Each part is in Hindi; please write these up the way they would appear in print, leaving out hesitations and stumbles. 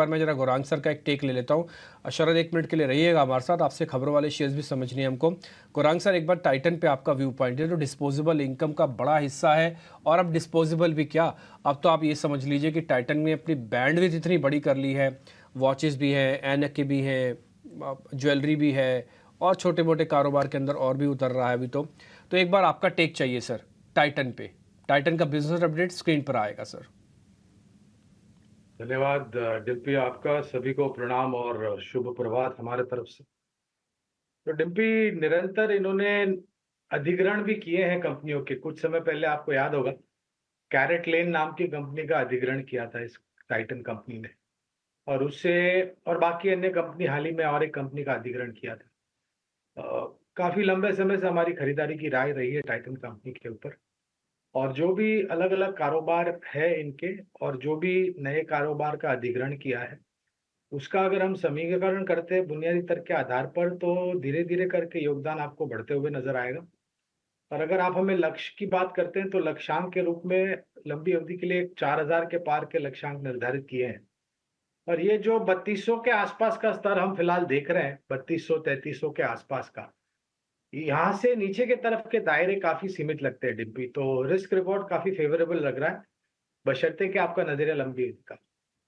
बार मैं जरा गौरांग सर का एक टेक ले लेता हूँ। शरद, 1 मिनट के लिए रहिएगा हमारे साथ, आपसे खबरों वाले शेयर्स भी समझनी है हमको। गौरांग सर, एक बार टाइटन पे आपका व्यू पॉइंट है। तो डिस्पोजेबल इनकम का बड़ा हिस्सा है, और अब डिस्पोजेबल भी क्या, अब तो आप ये समझ लीजिए कि टाइटन ने अपनी बैंडविड्थ इतनी बड़ी कर ली है। वॉचेस भी हैं, एनक के भी हैं, ज्वेलरी भी है, और छोटे मोटे कारोबार के अंदर और भी उतर रहा है अभी तो एक बार आपका टेक चाहिए सर टाइटन पे। टाइटन का बिजनेस अपडेट स्क्रीन पर आएगा सर। धन्यवाद डिम्पी, आपका सभी को प्रणाम और शुभ प्रभात हमारे तरफ से। तो डिम्पी, निरंतर इन्होंने अधिग्रहण भी किए हैं कंपनियों के। कुछ समय पहले आपको याद होगा, कैरेट लेन नाम की कंपनी का अधिग्रहण किया था इस टाइटन कंपनी ने, और उससे और बाकी अन्य कंपनी, हाल ही में और एक कंपनी का अधिग्रहण किया था। काफी लंबे समय से हमारी खरीदारी की राय रही है टाइटन कंपनी के ऊपर, और जो भी अलग अलग कारोबार है इनके, और जो भी नए कारोबार का अधिग्रहण किया है, उसका अगर हम समीकरण करते हैं बुनियादी तर्क के आधार पर, तो धीरे धीरे करके योगदान आपको बढ़ते हुए नजर आएगा। और अगर आप हमें लक्ष्य की बात करते हैं, तो लक्ष्यांक के रूप में लंबी अवधि के लिए 4000 के पार के लक्ष्यांक निर्धारित किए हैं। और ये जो 3200 के आसपास का स्तर हम फिलहाल देख रहे हैं, 3200 3300 के आसपास का, यहाँ से नीचे के तरफ के दायरे काफी सीमित लगते हैं डिम्पी। तो रिस्क रिवॉर्ड काफी फेवरेबल लग रहा है, बशर्ते कि आपका नजरिया लंबी अवधि का।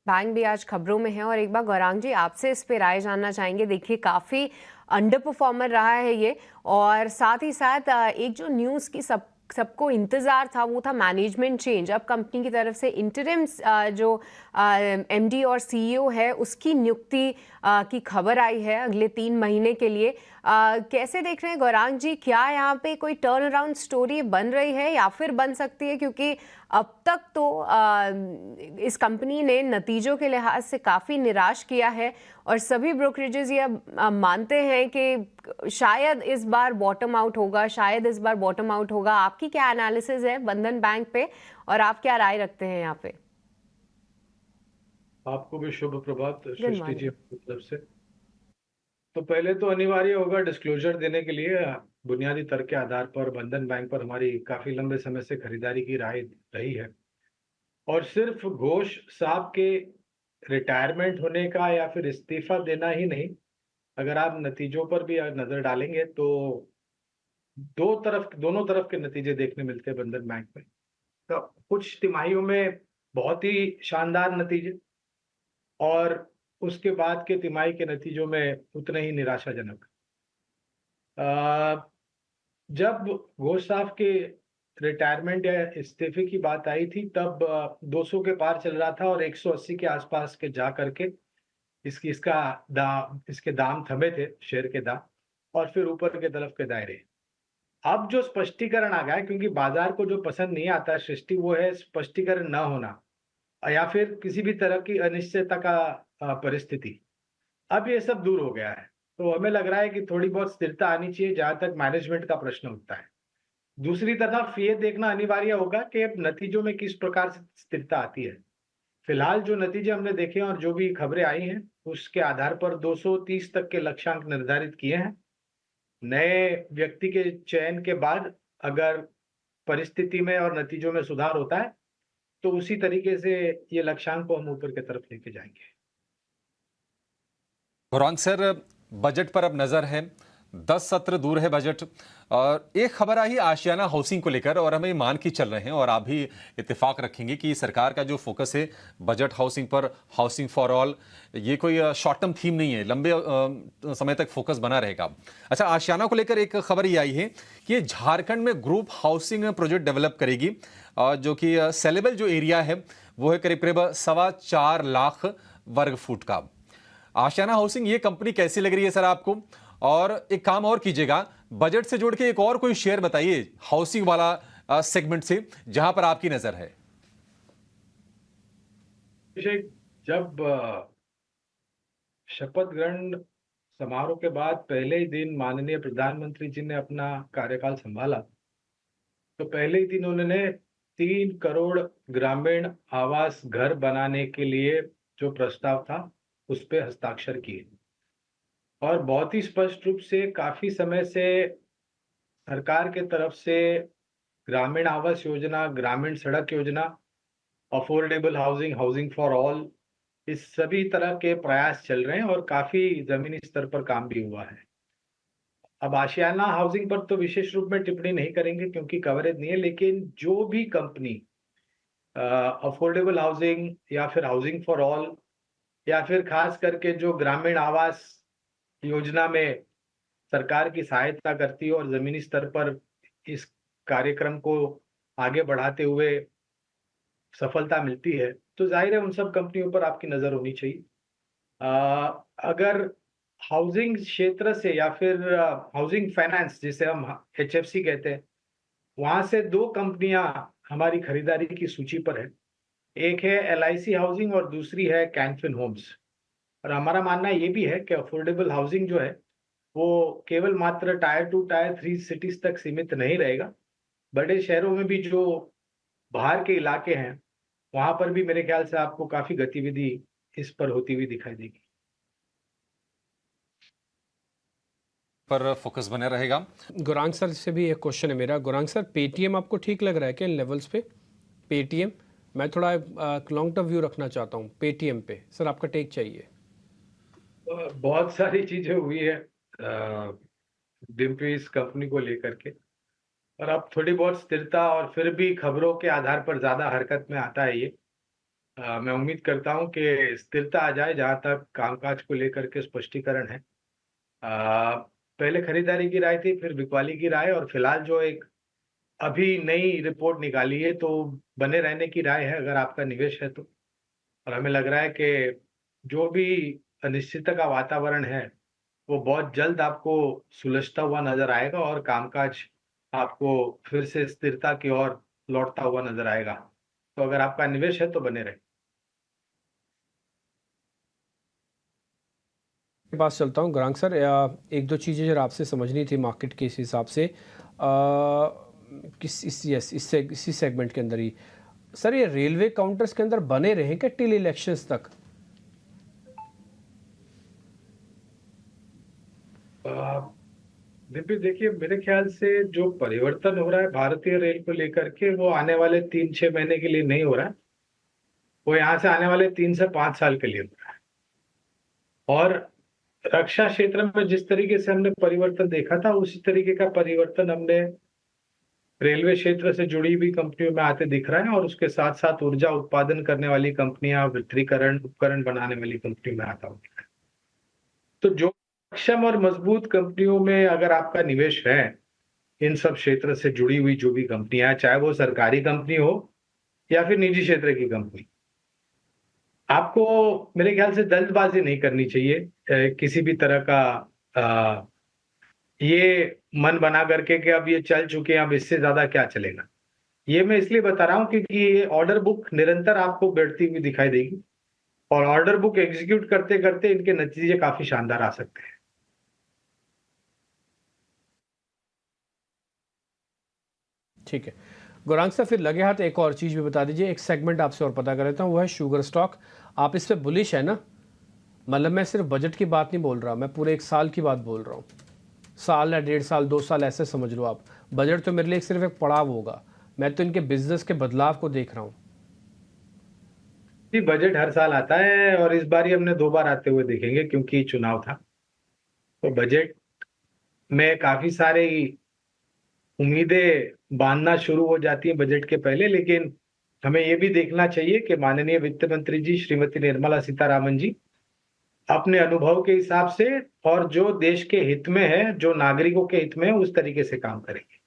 बैंक भी आज खबरों में है और एक बार गौरांग जी आपसे इस पे राय जानना चाहेंगे। देखिए काफी अंडर परफॉर्मर रहा है ये, और साथ ही साथ एक जो न्यूज की सबको इंतजार था वो था मैनेजमेंट चेंज। अब कंपनी की तरफ से इंटरिम जो एमडी और सीईओ है उसकी नियुक्ति की खबर आई है अगले 3 महीने के लिए। कैसे देख रहे हैं गौरांग जी, क्या यहाँ पे कोई टर्न अराउंड स्टोरी बन रही है या फिर बन सकती है? क्योंकि अब तक तो इस कंपनी ने नतीजों के लिहाज से काफ़ी निराश किया है, और सभी ब्रोकरेजेस ये मानते हैं कि शायद इस बार बॉटम आउट होगा, शायद इस बार बॉटम आउट होगा। आपकी क्या एनालिसिस है बंधन बैंक पे, और आप क्या राय रखते हैं यहाँ पे? आपको भी शुभ प्रभात गुड सृष्टि जी मॉर्निंग। अपनी तरफ से। तो पहले तो अनिवार्य होगा डिस्क्लोजर देने के लिए, बुनियादी तर्क के आधार पर बंधन बैंक पर हमारी काफी लंबे समय से खरीदारी की राय रही है। और सिर्फ घोष साहब के रिटायरमेंट होने का या फिर इस्तीफा देना ही नहीं, अगर आप नतीजों पर भी नजर डालेंगे, तो दोनों तरफ के नतीजे देखने मिलते हैं बंधन बैंक में। तो कुछ तिमाहियों में बहुत ही शानदार नतीजे, और उसके बाद के तिमाही के नतीजों में उतने ही निराशाजनक। अ, जब घोष साहब के रिटायरमेंट या इस्तीफे की बात आई थी, तब 200 के पार चल रहा था, और 180 के आसपास के जा करके इसके दाम थमे थे, शेयर के दाम, और फिर ऊपर के तरफ के दायरे। अब जो स्पष्टीकरण आ गया है, क्योंकि बाजार को जो पसंद नहीं आता सृष्टि, वो है स्पष्टीकरण न होना, या फिर किसी भी तरह की अनिश्चितता का परिस्थिति। अब ये सब दूर हो गया है, तो हमें लग रहा है कि थोड़ी बहुत स्थिरता आनी चाहिए जहां तक मैनेजमेंट का प्रश्न उठता है। दूसरी तरफ ये देखना अनिवार्य होगा कि अब नतीजों में किस प्रकार से स्थिरता आती है। फिलहाल जो नतीजे हमने देखे हैं और जो भी खबरें आई हैं, उसके आधार पर 230 तक के लक्ष्यांक निर्धारित किए हैं। नए व्यक्ति के चयन के बाद अगर परिस्थिति में और नतीजों में सुधार होता है, तो उसी तरीके से ये लक्ष्यांक को हम ऊपर की तरफ लेके जाएंगे। गौरांग सर, बजट पर अब नजर है। 10 सत्र दूर है बजट, और एक खबर आई आशियाना हाउसिंग को लेकर, और हमें मान के चल रहे हैं और आप भी इत्तेफाक रखेंगे कि सरकार का जो फोकस है बजट हाउसिंग पर, हाउसिंग फॉर ऑल, ये कोई शॉर्ट टर्म थीम नहीं है, लंबे समय तक फोकस बना रहेगा। अच्छा, आशियाना को लेकर एक खबर ये आई है कि ये झारखंड में ग्रुप हाउसिंग प्रोजेक्ट डेवलप करेगी, जो कि सेलेबल जो एरिया है वो है करीब करीब 4.25 लाख वर्ग फुट का। आशियाना हाउसिंग ये कंपनी कैसी लग रही है सर आपको? और एक काम और कीजिएगा, बजट से जोड़ के एक और कोई शेयर बताइए हाउसिंग वाला सेगमेंट से, जहां पर आपकी नजर है। अभिषेक, जब शपथ ग्रहण समारोह के बाद पहले ही दिन माननीय प्रधानमंत्री जी ने अपना कार्यकाल संभाला, तो पहले ही दिन उन्होंने 3 करोड़ ग्रामीण आवास घर बनाने के लिए जो प्रस्ताव था, उस पे हस्ताक्षर किए। और बहुत ही स्पष्ट रूप से काफी समय से सरकार के तरफ से ग्रामीण आवास योजना, ग्रामीण सड़क योजना, affordable housing, housing for all, इस सभी तरह के प्रयास चल रहे हैं और काफी जमीनी स्तर पर काम भी हुआ है। अब आशियाना हाउसिंग पर तो विशेष रूप में टिप्पणी नहीं करेंगे क्योंकि कवरेज नहीं है, लेकिन जो भी कंपनी अफोर्डेबल हाउसिंग या फिर हाउसिंग फॉर ऑल या फिर खास करके जो ग्रामीण आवास योजना में सरकार की सहायता करती है और जमीनी स्तर पर इस कार्यक्रम को आगे बढ़ाते हुए सफलता मिलती है, तो जाहिर है उन सब कंपनियों पर आपकी नजर होनी चाहिए। अगर हाउसिंग क्षेत्र से या फिर हाउसिंग फाइनेंस जिसे हम एचएफसी कहते हैं, वहां से दो कंपनियां हमारी खरीदारी की सूची पर है। एक है एलआईसी हाउसिंग और दूसरी है कैनफिन होम्स। और हमारा मानना ये भी है कि अफोर्डेबल हाउसिंग जो है वो केवल मात्र टायर 2 टायर 3 सिटीज तक सीमित नहीं रहेगा। बड़े शहरों में भी जो बाहर के इलाके हैं वहां पर भी मेरे ख्याल से आपको काफी गतिविधि इस पर होती हुई दिखाई देगी। पर फोकस बने रहेगा। गुरांग सर से भी एक क्वेश्चन है मेरा। गुरांग सर, पेटीएम आपको ठीक लग रहा है क्या इन लेवल्स पे? पेटीएम, मैं थोड़ा लॉन्ग टर्म व्यू रखना चाहता हूँ पेटीएम पे, सर आपका टेक चाहिए। बहुत सारी चीजें हुई है डिम्पी इस कंपनी को लेकर के, और अब थोड़ी बहुत स्थिरता और फिर भी खबरों के आधार पर ज्यादा हरकत में आता है ये। मैं उम्मीद करता हूं कि स्थिरता आ जाए जहां तक कामकाज को लेकर के स्पष्टीकरण है। पहले खरीदारी की राय थी, फिर बिकवाली की राय, और फिलहाल जो एक अभी नई रिपोर्ट निकाली है तो बने रहने की राय है अगर आपका निवेश है तो। और हमें लग रहा है कि जो भी अनिश्चितता का वातावरण है वो बहुत जल्द आपको सुलझता हुआ नजर आएगा और कामकाज आपको फिर से स्थिरता की ओर लौटता हुआ नजर आएगा। तो अगर आपका निवेश है तो बने रहे। के पास चलता हूँ गुरांग सर। एक दो चीज़ें जरा आपसे समझनी थी मार्केट के इस हिसाब से। इसी सेगमेंट के अंदर ही सर, ये रेलवे काउंटर्स के अंदर बने रहें क्या टिल इलेक्शंस तक? देखिए, मेरे ख्याल से जो परिवर्तन हो रहा है भारतीय रेल को लेकर के वो आने वाले 3-6 महीने के लिए नहीं हो रहा है। वो यहाँ से आने वाले 3 से 5 साल के लिए हो रहा है। और रक्षा क्षेत्र में जिस तरीके से हमने परिवर्तन देखा था उसी तरीके का परिवर्तन हमने रेलवे क्षेत्र से जुड़ी हुई कंपनियों में आते दिख रहा है, और उसके साथ साथ ऊर्जा उत्पादन करने वाली कंपनियां, वितरीकरण उपकरण बनाने वाली कंपनियों में आता हुआ। तो जो सक्षम और मजबूत कंपनियों में अगर आपका निवेश है, इन सब क्षेत्र से जुड़ी हुई जो भी कंपनियां, चाहे वो सरकारी कंपनी हो या फिर निजी क्षेत्र की कंपनी, आपको मेरे ख्याल से जल्दबाजी नहीं करनी चाहिए किसी भी तरह का ये मन बना करके कि अब ये चल चुके हैं, अब इससे ज्यादा क्या चलेगा। ये मैं इसलिए बता रहा हूं क्योंकि ये ऑर्डर बुक निरंतर आपको बढ़ती हुई दिखाई देगी और ऑर्डर बुक एग्जीक्यूट करते करते इनके नतीजे काफी शानदार आ सकते हैं। ठीक है गुरांग सर, फिर लगे हाथ एक और चीज़ भी बता दीजिए। एक सेगमेंट आपसे और पता कर लेता हूँ, वो है शुगर स्टॉक। आप इस पर बुलिश है ना? मतलब मैं सिर्फ बजट की बात नहीं बोल रहा, मैं पूरे एक साल की बात बोल रहा हूँ। साल या 1.5 साल 2 साल ऐसे समझ लो आप। बजट तो मेरे लिए सिर्फ एक पड़ाव होगा, मैं तो इनके बिजनेस के बदलाव को देख रहा हूँ। जी, बजट हर साल आता है और इस बार ही हमने 2 बार आते हुए देखेंगे क्योंकि चुनाव था। तो बजट में काफी सारी उम्मीदें बांधना शुरू हो जाती हैं बजट के पहले, लेकिन हमें ये भी देखना चाहिए कि माननीय वित्त मंत्री जी श्रीमती निर्मला सीतारामन जी अपने अनुभव के हिसाब से और जो देश के हित में है, जो नागरिकों के हित में है, उस तरीके से काम करेंगे।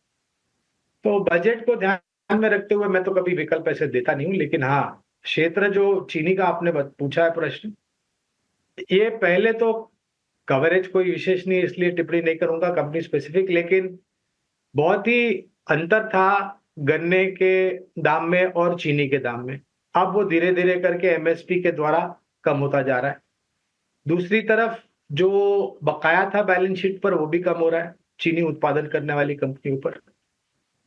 तो बजट को ध्यान में रखते हुए मैं तो कभी विकल्प ऐसे देता नहीं हूं, लेकिन हाँ, क्षेत्र जो चीनी का आपने पूछा है प्रश्न, ये पहले तो कवरेज कोई विशेष नहीं, इसलिए टिप्पणी नहीं करूंगा कंपनी स्पेसिफिक, लेकिन बहुत ही अंतर था गन्ने के दाम में और चीनी के दाम में। अब वो धीरे धीरे करके एमएसपी के द्वारा कम होता जा रहा है। दूसरी तरफ जो बकाया था बैलेंस शीट पर वो भी कम हो रहा है चीनी उत्पादन करने वाली कंपनियों पर।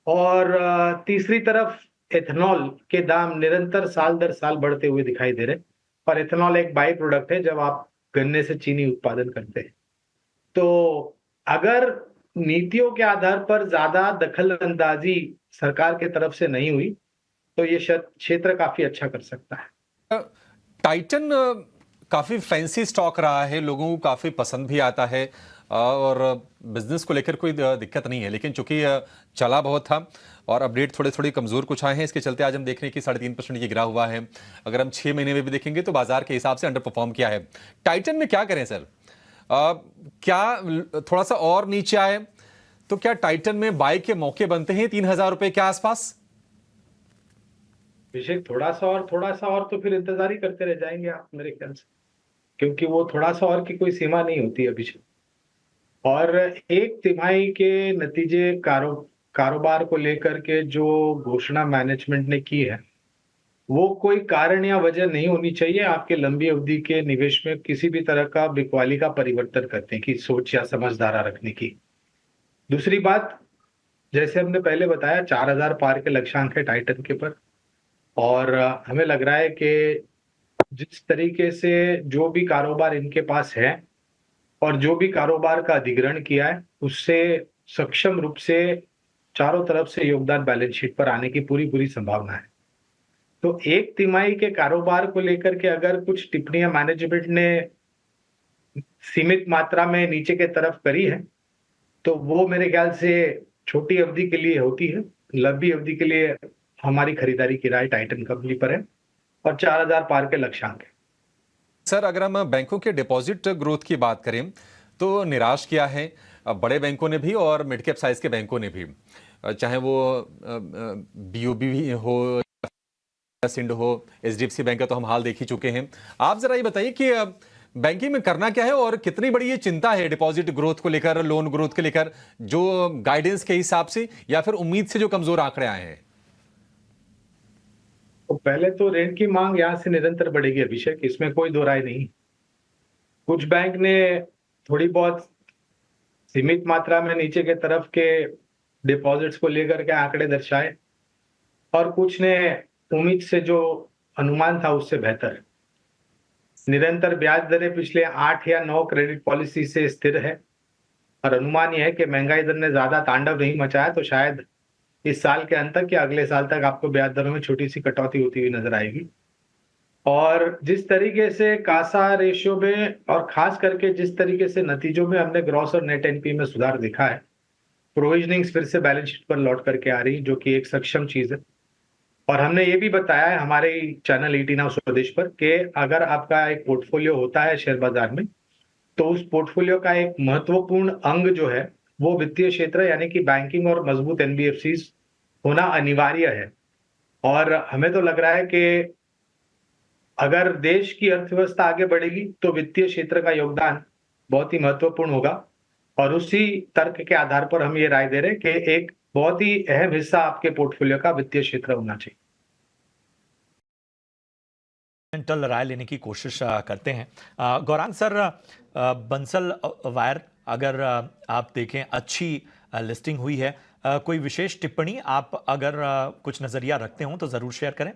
और तीसरी तरफ एथेनॉल के दाम निरंतर साल दर साल बढ़ते हुए दिखाई दे रहे हैं, और एथेनॉल एक बाई प्रोडक्ट है जब आप गन्ने से चीनी उत्पादन करते हैं। तो अगर नीतियों के आधार पर ज्यादा दखल अंदाजी सरकार की तरफ से नहीं हुई तो ये क्षेत्र काफी अच्छा कर सकता है। टाइटन काफ़ी फैंसी स्टॉक रहा है, लोगों को काफ़ी पसंद भी आता है और बिजनेस को लेकर कोई दिक्कत नहीं है, लेकिन चूंकि चला बहुत था और अपडेट थोड़े थोड़े कमज़ोर कुछ आए हैं, इसके चलते आज हम देख रहे हैं कि 3.5% ये गिरा हुआ है। अगर हम 6 महीने में भी देखेंगे तो बाजार के हिसाब से अंडर परफॉर्म किया है। टाइटन में क्या करें सर? क्या थोड़ा सा और नीचे आए तो क्या टाइटन में बाय के मौके बनते हैं 3,000 रुपए के आसपास? अभिषेक, थोड़ा सा और तो फिर इंतजार ही करते रह जाएंगे आप मेरे ख्याल से, क्योंकि वो थोड़ा सा और की कोई सीमा नहीं होती अभिषेक। और एक तिमाही के नतीजे कारोबार को लेकर के जो घोषणा मैनेजमेंट ने की है, वो कोई कारण या वजह नहीं होनी चाहिए आपके लंबी अवधि के निवेश में किसी भी तरह का बिकवाली का परिवर्तन करने की सोच या समझदारा रखने की। दूसरी बात, जैसे हमने पहले बताया, 4,000 पार के लक्ष्यांक है टाइटन के पर, और हमें लग रहा है कि जिस तरीके से जो भी कारोबार इनके पास है और जो भी कारोबार का अधिग्रहण किया है, उससे सक्षम रूप से चारों तरफ से योगदान बैलेंस शीट पर आने की पूरी संभावना है। तो एक तिमाही के कारोबार को लेकर के अगर कुछ टिप्पणियां मैनेजमेंट ने सीमित मात्रा में नीचे के तरफ करी है, तो वो मेरे ख्याल से छोटी अवधि के लिए होती है। लंबी अवधि के लिए हमारी खरीदारी की राय टाइटन कंपनी पर है और 4,000 पार के लक्ष्यांक है। सर, अगर हम बैंकों के डिपॉजिट ग्रोथ की बात करें तो निराश किया है बड़े बैंकों ने भी और मिड कैप साइज के बैंकों ने भी, चाहे वो बीओबी हो, सिंड हो, एचडीएफसी बैंक का तो हम हाल देख ही चुके हैं। आप जरा ये बताइए कि बैंकिंग में करना क्या है और कितनी बड़ी ये चिंता है डिपॉजिट ग्रोथ को लेकर, लोन ग्रोथ को लेकर, जो गाइडेंस के हिसाब से या फिर उम्मीद से जो कमजोर आंकड़े आए हैं? तो पहले तो ऋण की मांग यहां से निरंतर बढ़ेगी अभिषेक, इसमें कोई दो राय नहीं। कुछ बैंक ने थोड़ी बहुत सीमित मात्रा में नीचे के तरफ के डिपॉजिट्स को लेकर के आंकड़े दर्शाए और कुछ ने उम्मीद से जो अनुमान था उससे बेहतर। निरंतर ब्याज दरें पिछले 8 या 9 क्रेडिट पॉलिसी से स्थिर है और अनुमान यह है कि महंगाई दर ने ज्यादा तांडव नहीं मचाया, तो शायद इस साल के अंत तक या अगले साल तक आपको ब्याज दरों में छोटी सी कटौती होती हुई नजर आएगी। और जिस तरीके से कासा रेशियो में और खास करके जिस तरीके से नतीजों में हमने ग्रॉस और नेट एनपी में सुधार दिखा है, प्रोविजनिंग्स फिर से बैलेंस शीट पर लौट करके आ रही, जो कि एक सक्षम चीज है। और हमने ये भी बताया है हमारे चैनल ईटी नाउ स्वदेश पर कि अगर आपका एक पोर्टफोलियो होता है शेयर बाजार में, तो उस पोर्टफोलियो का एक महत्वपूर्ण अंग जो है वो वित्तीय क्षेत्र यानी कि बैंकिंग और मजबूत एनबीएफसीज होना अनिवार्य है। और हमें तो लग रहा है कि अगर देश की अर्थव्यवस्था आगे बढ़ेगी तो वित्तीय क्षेत्र का योगदान बहुत ही महत्वपूर्ण होगा, और उसी तर्क के आधार पर हम ये राय दे रहे हैं कि एक बहुत ही अहम हिस्सा आपके पोर्टफोलियो का वित्तीय क्षेत्र होना चाहिए। राय लेने की कोशिश करते हैं। गौरांग सर, बंसल वायर अगर आप देखें अच्छी लिस्टिंग हुई है, कोई विशेष टिप्पणी आप अगर कुछ नजरिया रखते हो तो जरूर शेयर करें।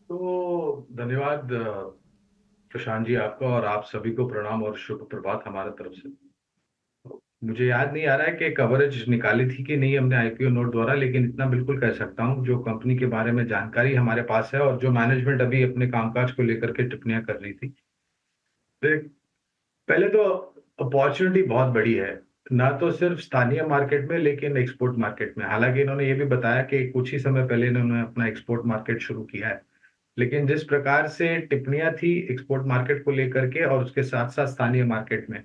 तो धन्यवाद प्रशांत जी आपका, और आप सभी को प्रणाम और शुभ प्रभात हमारे तरफ से। मुझे याद नहीं आ रहा है कि कवरेज निकाली थी कि नहीं हमने आईपीओ नोट द्वारा, लेकिन इतना बिल्कुल कह सकता हूं जो कंपनी के बारे में जानकारी हमारे पास है और जो मैनेजमेंट अभी अपने कामकाज को लेकर के टिप्पणियां कर रही थी। पहले तो अपॉर्चुनिटी बहुत बड़ी है, ना तो सिर्फ स्थानीय मार्केट में लेकिन एक्सपोर्ट मार्केट में। हालांकि इन्होंने ये भी बताया कि कुछ ही समय पहले इन्होंने अपना एक्सपोर्ट मार्केट शुरू किया है, लेकिन जिस प्रकार से टिप्पणियां थी एक्सपोर्ट मार्केट को लेकर के और उसके साथ साथ स्थानीय मार्केट में।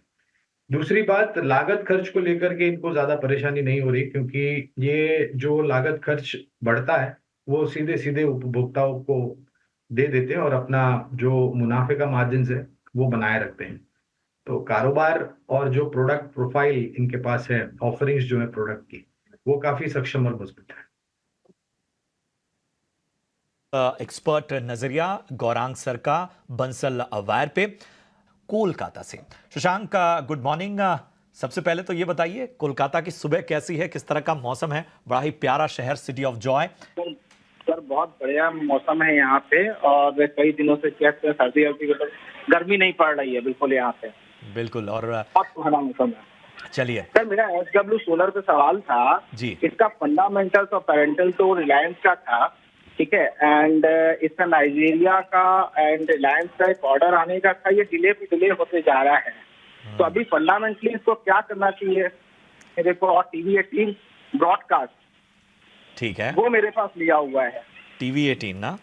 दूसरी बात, लागत खर्च को लेकर के इनको ज्यादा परेशानी नहीं हो रही, क्योंकि ये जो लागत खर्च बढ़ता है वो सीधे सीधे उपभोक्ताओं को दे देते हैं और अपना जो मुनाफे का मार्जिन है वो बनाए रखते हैं। तो कारोबार और जो प्रोडक्ट प्रोफाइल इनके पास है, ऑफरिंग्स जो है प्रोडक्ट की, वो काफी सक्षम और मजबूत है। एक्सपर्ट नजरिया गौरांग सर का बंसल वायर पे कोलकाता से। Shashank, good morning. सबसे पहले तो ये बताइए कोलकाता की सुबह कैसी है, किस तरह का मौसम है? बड़ा ही प्यारा शहर, सिटी ऑफ जॉय। सर बहुत बढ़िया मौसम है यहाँ पे, और कई दिनों से क्या सर्दी गर्मी नहीं पड़ रही है बिल्कुल यहाँ पे। बिल्कुल, और बहुत सुहाना मौसम है। चलिए सर, मेरा SW सोलर पे सवाल था जी। इसका फंडामेंटल्स और पेरेंटल तो रिलायंस का था, ठीक है। एंड इसका नाइजीरिया का एंड रिलायंस का एक ऑर्डर आने का था, ये डिले होते जा रहा है। तो अभी फंडामेंटली इसको क्या करना चाहिए मेरे को, और टीवी 18 ब्रॉडकास्ट ठीक है, वो मेरे पास लिया हुआ है। टीवी 18 ना?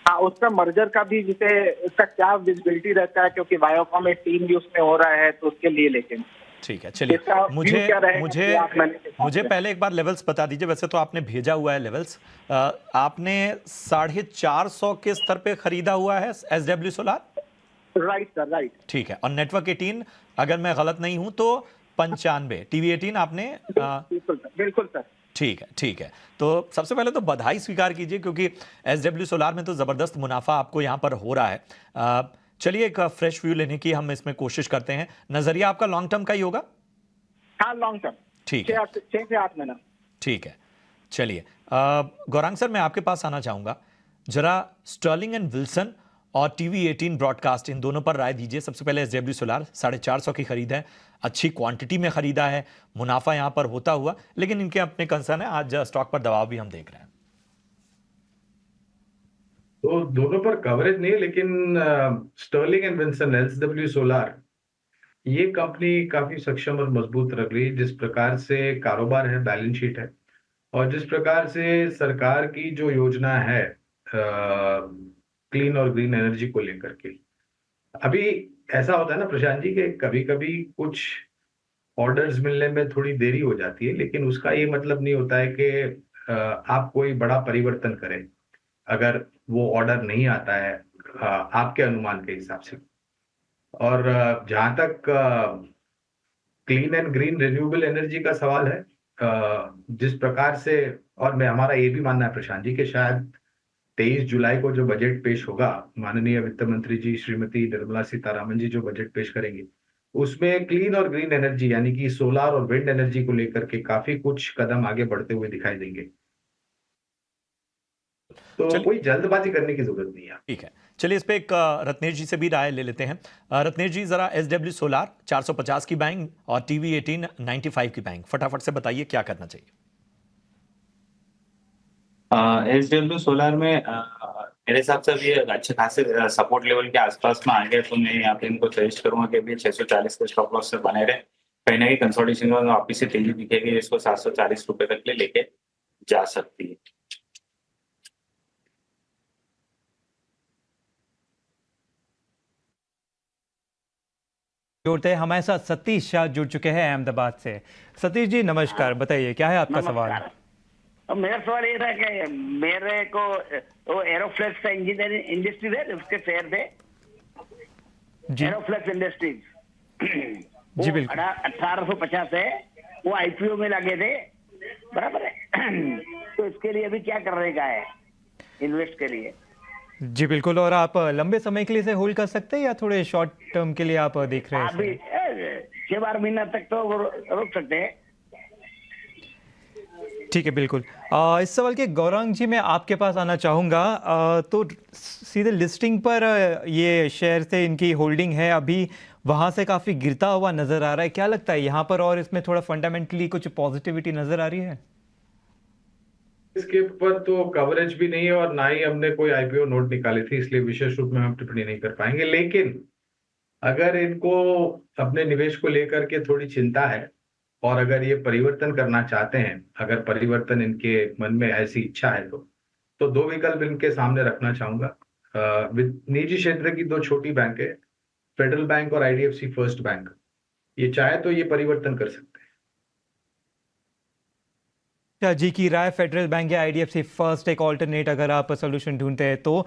हाँ, उसका मर्जर का भी जिसे उसका क्या विजिबिलिटी रहता है, क्योंकि वायोकॉम 18 भी उसमें हो रहा है, तो उसके लिए। लेकिन ठीक है, चलिए इसका view मुझे क्या रहेगा मुझे कि आप मैंने के साथ मुझे में? पहले एक बार लेवल्स बता दीजिए। वैसे तो आपने भेजा हुआ है लेवल्स, आपने 450 के स्तर पे खरीदा हुआ है SW solar? Right sir, right. ठीक है, और नेटवर्क 18 अगर मैं गलत नहीं हूं तो 95, टीवी 18 आपने बिल्कुल सर, बिल्कुल सर। ठीक है, ठीक है। तो सबसे पहले तो बधाई स्वीकार कीजिए, क्योंकि SW सोलार में तो जबरदस्त मुनाफा आपको यहाँ पर हो रहा है। चलिए एक फ्रेश व्यू लेने की हम इसमें कोशिश करते हैं। नजरिया आपका लॉन्ग टर्म का ही होगा? हाँ, लॉन्ग टर्म। ठीक है, 6 से 8 महीना। ठीक है। चलिए गौरांग सर, मैं आपके पास आना चाहूंगा, जरा स्टर्लिंग एंड विल्सन और टीवी 18 ब्रॉडकास्ट, इन दोनों पर राय दीजिए। सबसे पहले SW सोलार 450 की खरीद है, अच्छी क्वांटिटी में खरीदा है, मुनाफा यहां पर होता हुआ, लेकिन इनके अपने कंसर्न है, आज स्टॉक पर दबाव भी हम देख रहे हैं। तो दोनों पर कवरेज नहीं है, लेकिन Sterling and Wilson SW solar ये कंपनी काफी सक्षम और मजबूत लग रही है। जिस प्रकार से कारोबार है, बैलेंस शीट है, और जिस प्रकार से सरकार की जो योजना है क्लीन और ग्रीन एनर्जी को लेकर के, अभी ऐसा होता है ना प्रशांत जी कि कभी कभी कुछ ऑर्डर्स मिलने में थोड़ी देरी हो जाती है, लेकिन उसका ये मतलब नहीं होता है कि आप कोई बड़ा परिवर्तन करें अगर वो ऑर्डर नहीं आता है आपके अनुमान के हिसाब से। और जहां तक clean and green renewable energy का सवाल है, जिस प्रकार से, और मैं हमारा ये भी मानना है प्रशांत जी कि शायद 23 जुलाई को जो बजट पेश होगा, माननीय वित्त मंत्री जी श्रीमती निर्मला सीतारामन जी जो बजट पेश करेंगे, उसमें क्लीन और ग्रीन एनर्जी यानी कि सोलार और विंड एनर्जी को लेकर के काफी कुछ कदम आगे बढ़ते हुए दिखाई देंगे। तो कोई जल्दबाजी करने की जरूरत नहीं है। ठीक है, चलिए इस पे एक रत्नेश जी से भी राय ले लेते हैं। रत्नेश जी, जरा SW सोलार 450 की बाइंग और टीवी 18 95 की बाइंग, फटाफट से बताइए क्या करना चाहिए। SW सोलार में मेरे हिसाब से अभी अच्छे खासे सपोर्ट लेवल के आसपास में आ गए, तो मैं यहाँ पे इनको सजेस्ट करूंगा कि अभी 640 के स्टॉप लॉस से बने रहे। कहीं ना कहीं कंसोलिडेशन में वापिस से तेजी दिखेगी, इसको 740 रुपए तक लेके जा सकती है। जोड़ते हैं, हमारे साथ सतीश शाह जुड़ चुके हैं अहमदाबाद से। सतीश जी नमस्कार, बताइए क्या है आपका सवाल? अब मेरा सवाल ये था कि मेरे को वो एरोफ्लेक्स का इंजीनियरिंग इंडस्ट्री है, उसके शेयर थे जी एरोफ्लेक्स इंडस्ट्रीज जी बिल्कुल 1850 है, वो आईपीओ में लगे थे, बराबर है। तो इसके लिए अभी क्या करने का है इन्वेस्ट के लिए? जी बिल्कुल, और आप लंबे समय के लिए इसे होल्ड कर सकते हैं या थोड़े शॉर्ट टर्म के लिए आप देख रहे हैं अभी इसे? 6-12 महीना तक तो रोक सकते हैं। ठीक है, बिल्कुल। इस सवाल के गौरांग जी मैं आपके पास आना चाहूँगा। तो सीधे लिस्टिंग पर ये शेयर से इनकी होल्डिंग है, अभी वहाँ से काफ़ी गिरता हुआ नज़र आ रहा है, क्या लगता है यहाँ पर और इसमें थोड़ा फंडामेंटली कुछ पॉजिटिविटी नज़र आ रही है? इसके ऊपर तो कवरेज भी नहीं है और ना ही हमने कोई आईपीओ नोट निकाली थी, इसलिए विशेष रूप में हम टिप्पणी नहीं कर पाएंगे। लेकिन अगर इनको अपने निवेश को लेकर के थोड़ी चिंता है और अगर ये परिवर्तन करना चाहते हैं, अगर परिवर्तन इनके मन में ऐसी इच्छा है, तो दो विकल्प इनके सामने रखना चाहूंगा। निजी क्षेत्र की दो छोटी बैंक है, फेडरल बैंक और IDFC फर्स्ट बैंक, ये चाहे तो ये परिवर्तन कर सकते हैं। जी की राय, फेडरल बैंक या IDFC फर्स्ट एक ऑल्टरनेट अगर आप सोल्यूशन ढूंढते हैं तो।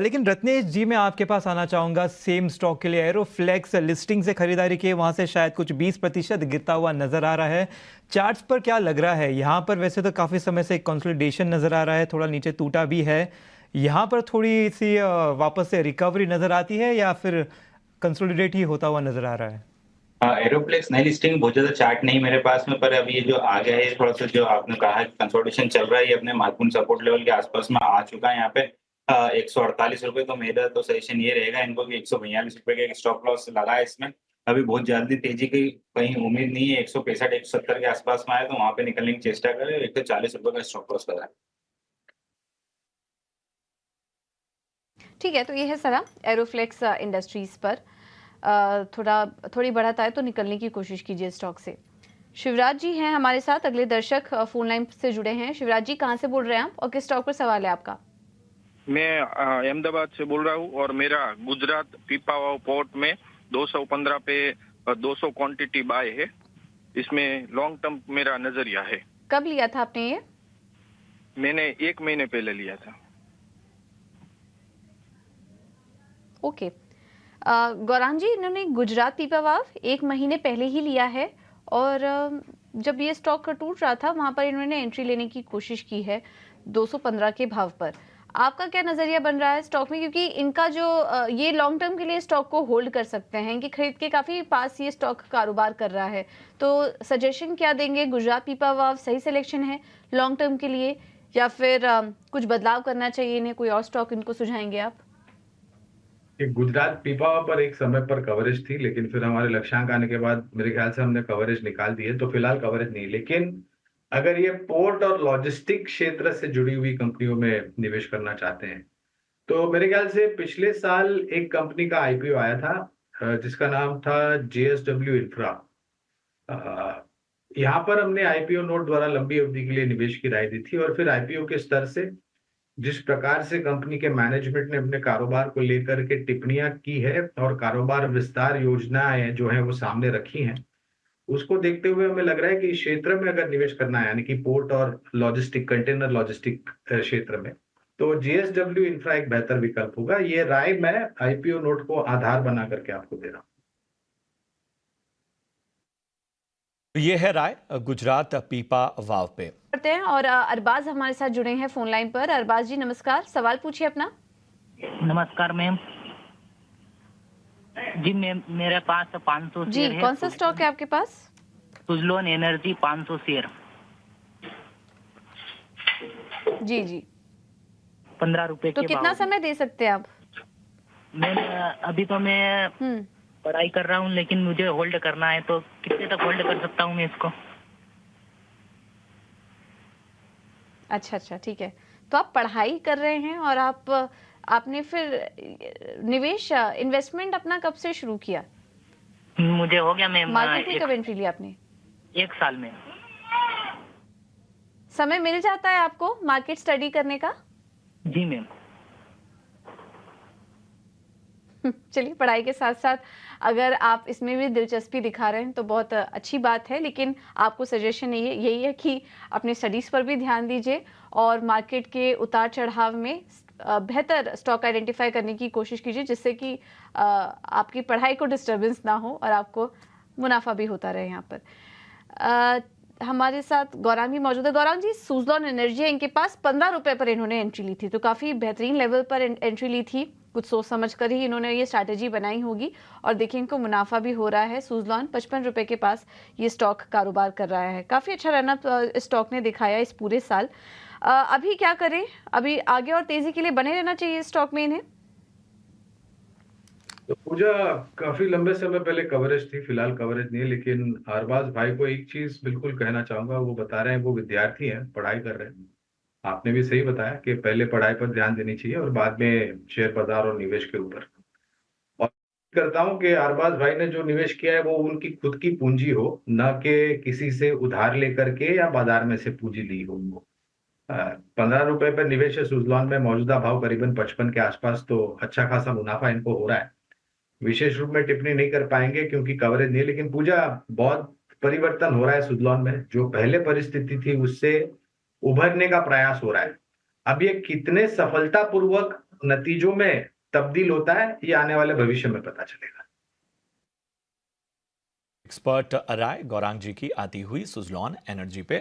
लेकिन रत्नेश जी मैं आपके पास आना चाहूँगा सेम स्टॉक के लिए। एरोफ्लेक्स लिस्टिंग से खरीदारी की, वहाँ से शायद कुछ 20% गिरता हुआ नज़र आ रहा है। चार्ट्स पर क्या लग रहा है यहाँ पर? वैसे तो काफ़ी समय से कंसोलिडेशन नज़र आ रहा है, थोड़ा नीचे टूटा भी है, यहाँ पर थोड़ी सी वापस से रिकवरी नज़र आती है या फिर कंसोलिडेट ही होता हुआ नज़र आ रहा है? एरोफ्लेक्स नई लिस्टिंग बहुत ज्यादा चार्ट नहीं मेरे पास में, पर अभी ये जो आ गया है थोड़ा सा, जो आपने कहा है कंसोलिडेशन चल रहा है, ये अपने महत्वपूर्ण सपोर्ट लेवल के आसपास में आ चुका है यहाँ पे 148 रुपए। तो मेरा तो सजेशन ये रहेगा इनको कि 142 रुपए का एक स्टॉप लॉस लगा है इसमें। अभी बहुत जल्दी तेजी की कहीं उम्मीद नहीं है, 165-170 के आसपास में आए तो वहां पे निकलने की चेष्टा करें, 140 रुपए का स्टॉप लॉस लगा है। ठीक है, तो ये है सलाह एरोफ्लेक्स इंडस्ट्रीज पर। थोड़ी बढ़त आए तो निकलने की कोशिश कीजिए स्टॉक से। शिवराज जी हैं हमारे साथ, अगले दर्शक फोन लाइन से जुड़े हैं। शिवराज जी, कहाँ से बोल रहे हैं आप और किस स्टॉक पर सवाल है आपका? मैं अहमदाबाद से बोल रहा हूँ और मेरा गुजरात पीपावाव पोर्ट में 215 पे 200 क्वांटिटी बाय है। इसमें लॉन्ग टर्म मेरा नजरिया है। कब लिया था आपने ये? मैंने 1 महीने पहले लिया था। ओके। गौरांग जी, इन्होंने गुजरात पीपावाव 1 महीने पहले ही लिया है और जब ये स्टॉक टूट रहा था वहां पर इन्होंने एंट्री लेने की कोशिश की है 215 के भाव पर। आपका क्या नजरिया बन रहा है स्टॉक में, क्योंकि इनका जो ये लॉन्ग टर्म के लिए स्टॉक को होल्ड कर सकते हैं कि खरीद के काफी पास ये स्टॉक कारोबार कर रहा है, तो सजेशन क्या देंगे? गुजरात पीपावाव सही सिलेक्शन है लॉन्ग टर्म के लिए या फिर कुछ बदलाव करना चाहिए इन्हें? कोई और स्टॉक इनको सुझाएंगे आप? गुजरात पीपावाव पर एक समय पर कवरेज थी, लेकिन फिर हमारे लक्ष्यांक आने के बाद मेरे ख्याल से हमने कवरेज निकाल दी है, तो फिलहाल कवरेज नहीं। लेकिन अगर ये पोर्ट और लॉजिस्टिक क्षेत्र से जुड़ी हुई कंपनियों में निवेश करना चाहते हैं तो मेरे ख्याल से पिछले साल एक कंपनी का आईपीओ आया था जिसका नाम था JSW इंफ्रा। यहाँ पर हमने आईपीओ नोट द्वारा लंबी अवधि के लिए निवेश की राय दी थी और फिर आईपीओ के स्तर से जिस प्रकार से कंपनी के मैनेजमेंट ने अपने कारोबार को लेकर के टिप्पणियां की है और कारोबार विस्तार योजनाएं जो है वो सामने रखी हैं, उसको देखते हुए हमें लग रहा है कि इस क्षेत्र में अगर निवेश करना है, यानी कि पोर्ट और लॉजिस्टिक कंटेनर लॉजिस्टिक क्षेत्र में, तो JSW इंफ्रा एक बेहतर विकल्प होगा। ये राय मैं आईपीओ नोट को आधार बना करके आपको दे रहा हूं। ये है राय गुजरात पीपावाव पे। करते हैं और अरबाज हमारे साथ जुड़े हैं फोन लाइन पर। अरबाज जी नमस्कार, सवाल पूछिए अपना। नमस्कार मैम जी, मेरे पास 500 जी, शेयर है। कौन सा स्टॉक है आपके पास? सुजलोन एनर्जी 500 शेयर। जी जी, 15 रुपए तो के कितना भाव। समय दे सकते हैं आप? मैम अभी तो मैं पढ़ाई कर रहा हूँ, लेकिन मुझे होल्ड करना है, तो कितने तक होल्ड कर सकता हूँ मैं इसको? अच्छा, ठीक है। तो आप पढ़ाई कर रहे हैं और आपने फिर निवेश इन्वेस्टमेंट अपना कब से शुरू किया? मुझे हो गया मैम। मार्केट में कब एंट्री लिया आपने? 1 साल में। समय मिल जाता है आपको मार्केट स्टडी करने का? जी मैम। चलिए, पढ़ाई के साथ साथ अगर आप इसमें भी दिलचस्पी दिखा रहे हैं तो बहुत अच्छी बात है, लेकिन आपको सजेशन यही है कि अपने स्टडीज़ पर भी ध्यान दीजिए और मार्केट के उतार चढ़ाव में बेहतर स्टॉक आइडेंटिफाई करने की कोशिश कीजिए, जिससे कि आपकी पढ़ाई को डिस्टर्बेंस ना हो और आपको मुनाफा भी होता रहे। यहाँ पर हमारे साथ गौरांग भी मौजूद है। गौरांग जी, सुजलॉन एनर्जी है, इनके पास 15 रुपए पर इन्होंने एंट्री ली थी, तो काफ़ी बेहतरीन लेवल पर एंट्री ली थी। कुछ सोच समझ कर ही इन्होंने ये स्ट्रैटेजी बनाई होगी और देखिए इनको मुनाफा भी हो रहा है। सुजलॉन 55 रुपए के पास ये स्टॉक कारोबार कर रहा है। काफ़ी अच्छा रनअप स्टॉक ने दिखाया इस पूरे साल। अभी क्या करें? अभी आगे और तेजी के लिए बने रहना चाहिए स्टॉक में इन्हें? तो पूजा काफी लंबे समय पहले कवरेज थी, फिलहाल कवरेज नहीं है। लेकिन अरबाज भाई को एक चीज बिल्कुल कहना चाहूंगा, वो बता रहे हैं वो विद्यार्थी हैं, पढ़ाई कर रहे हैं। आपने भी सही बताया कि पहले पढ़ाई पर ध्यान देनी चाहिए और बाद में शेयर बाजार और निवेश के ऊपर। और करता हूं कि अरबाज भाई ने जो निवेश किया है वो उनकी खुद की पूंजी हो, न कि किसी से उधार लेकर के या बाजार में से पूंजी ली हो। 15 रुपए पर निवेश है सुजलॉन में, मौजूदा भाव करीबन 55 के आसपास, तो अच्छा खासा मुनाफा इनको हो रहा है। विशेष रूप में टिप्पणी नहीं कर पाएंगे क्योंकि कवरेज नहीं है, लेकिन पूजा बहुत परिवर्तन हो रहा है सुजलॉन में। जो पहले परिस्थिति थी उससे उभरने का प्रयास हो रहा है। अब ये कितने सफलतापूर्वक नतीजों में तब्दील होता है ये आने वाले भविष्य में पता चलेगा। एक्सपर्ट राय गौरांग जी की आती हुई सुजलॉन एनर्जी पे।